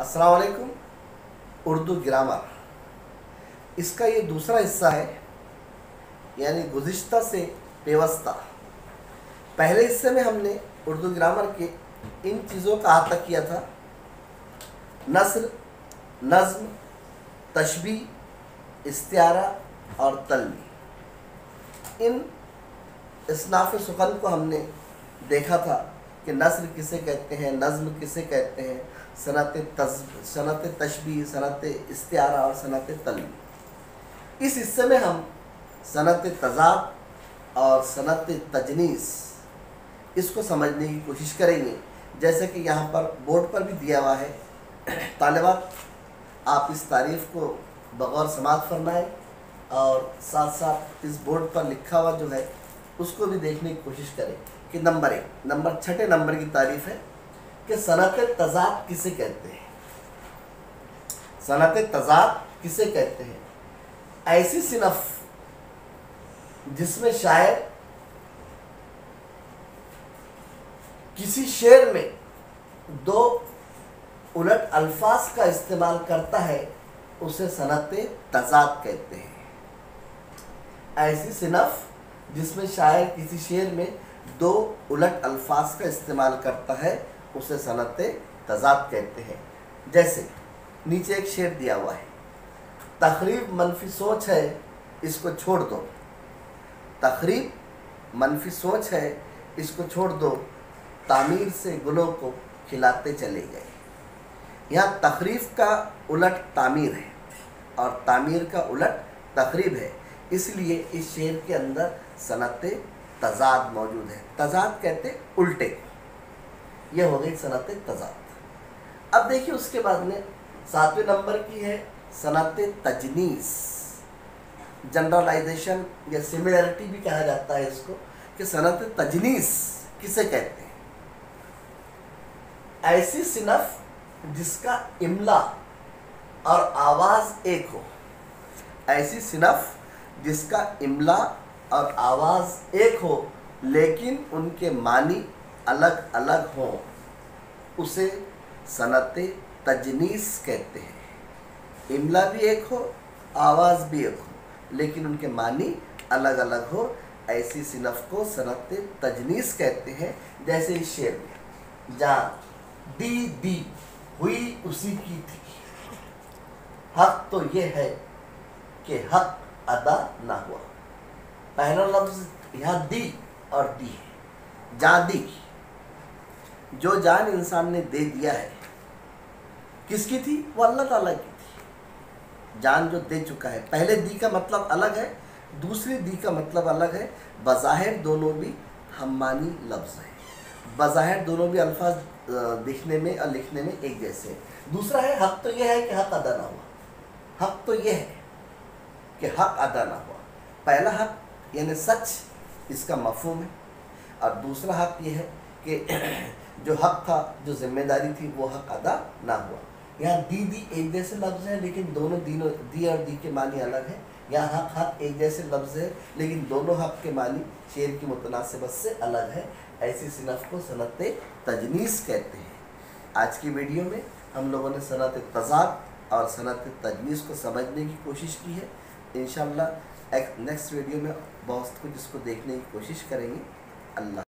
अस्सलाम वालेकुम। उर्दू ग्रामर इसका ये दूसरा हिस्सा है, यानी गुज़िश्ता से पेवस्ता। पहले हिस्से में हमने उर्दू ग्रामर के इन चीज़ों का अहाता किया था: नस्र, नज़्म, तशबीह, इस्तिआरा और तल्वी। इन इसनाफ़ सुखन को हमने देखा था कि नस्र किसे कहते हैं, नज़्म किसे कहते हैं, सनत तशबीह, सनत इस्तिआरा और सनत तल्वी। इस हिस्से में हम सनत तज़ाद और सनत तजनीस इसको समझने की कोशिश करेंगे। जैसे कि यहाँ पर बोर्ड पर भी दिया हुआ है, तालिबात आप इस तारीफ़ को बग़ौर समाअत फरमाएं और साथ साथ इस बोर्ड पर लिखा हुआ जो है उसको भी देखने की कोशिश करें कि नंबर 6 नंबर की तारीफ़ है कि सनत तज़ाद किसे कहते हैं। सनत तज़ाद किसे कहते हैं? ऐसी सिनफ जिसमें शायर किसी शेर में दो उलट अल्फाज का इस्तेमाल करता है, उसे सनत तज़ाद कहते हैं। ऐसी सिनफ जिसमें शायर किसी शेर में दो उलट अल्फाज का इस्तेमाल करता है, उसे सनत तज़ाद कहते हैं। जैसे नीचे एक शेर दिया हुआ है: तक़रीब मनफी सोच है, इसको छोड़ दो। तक़रीब मनफी सोच है, इसको छोड़ दो, तामीर से गुलों को खिलाते चले गए। यहाँ तक़रीब का उलट तामीर है और तामीर का उलट तक़रीब है, इसलिए इस शेर के अंदर सनत तज़ाद मौजूद है। तज़ाद कहते उल्टे, यह हो गई सनत तज़ाद। अब देखिए उसके बाद में 7वें नंबर की है सनत तजनीस। जनरलाइजेशन या सिमिलरिटी भी कहा जाता है इसको कि सनत तजनीस किसे कहते हैं? ऐसी सिनफ जिसका इमला और आवाज़ एक हो। ऐसी सिनफ जिसका इमला और आवाज़ एक हो लेकिन उनके मानी अलग अलग हों, उसे सनत तजनीस कहते हैं। इमला भी एक हो, आवाज़ भी एक हो, लेकिन उनके मानी अलग अलग हो, ऐसी सिनफ को सनत तजनीस कहते हैं। जैसे इस शेर में जहाँ दी हुई उसी की थी, हक तो ये है कि हक अदा ना हुआ। पहला लफ्ज़ यहाँ दी और दी है। जहाँ दी, जो जान इंसान ने दे दिया है, किसकी थी? वो अल्लाह ताला की थी। जान जो दे चुका है। पहले दी का मतलब अलग है, दूसरी दी का मतलब अलग है। बज़ाहिर दोनों भी हममानी लफ्ज़ है। बज़ाहिर दोनों भी अल्फाज दिखने में और लिखने में एक जैसे हैं। दूसरा है हक तो यह है कि हक अदा ना हुआ। हक तो यह है कि हक अदा ना हुआ। पहला हक यानी सच, इसका मफ़हूम है, और दूसरा हक ये है कि जो हक था, जो जिम्मेदारी थी, वो हक अदा ना हुआ। यहाँ दी एक जैसे लफ्ज़ है, लेकिन दोनों दी और दी के मानी अलग है। यहाँ हक एक जैसे लफ्ज़ है, लेकिन दोनों हक के मानी शेर की मुतनासिबत से अलग है। ऐसी सिनफ को सनत तजनीस कहते हैं। आज की वीडियो में हम लोगों ने सनत तज़ाद और सनत तजनीस को समझने की कोशिश की है। इंशाअल्लाह नेक्स्ट वीडियो में बहुत कुछ इसको देखने की कोशिश करेंगे। अल्लाह।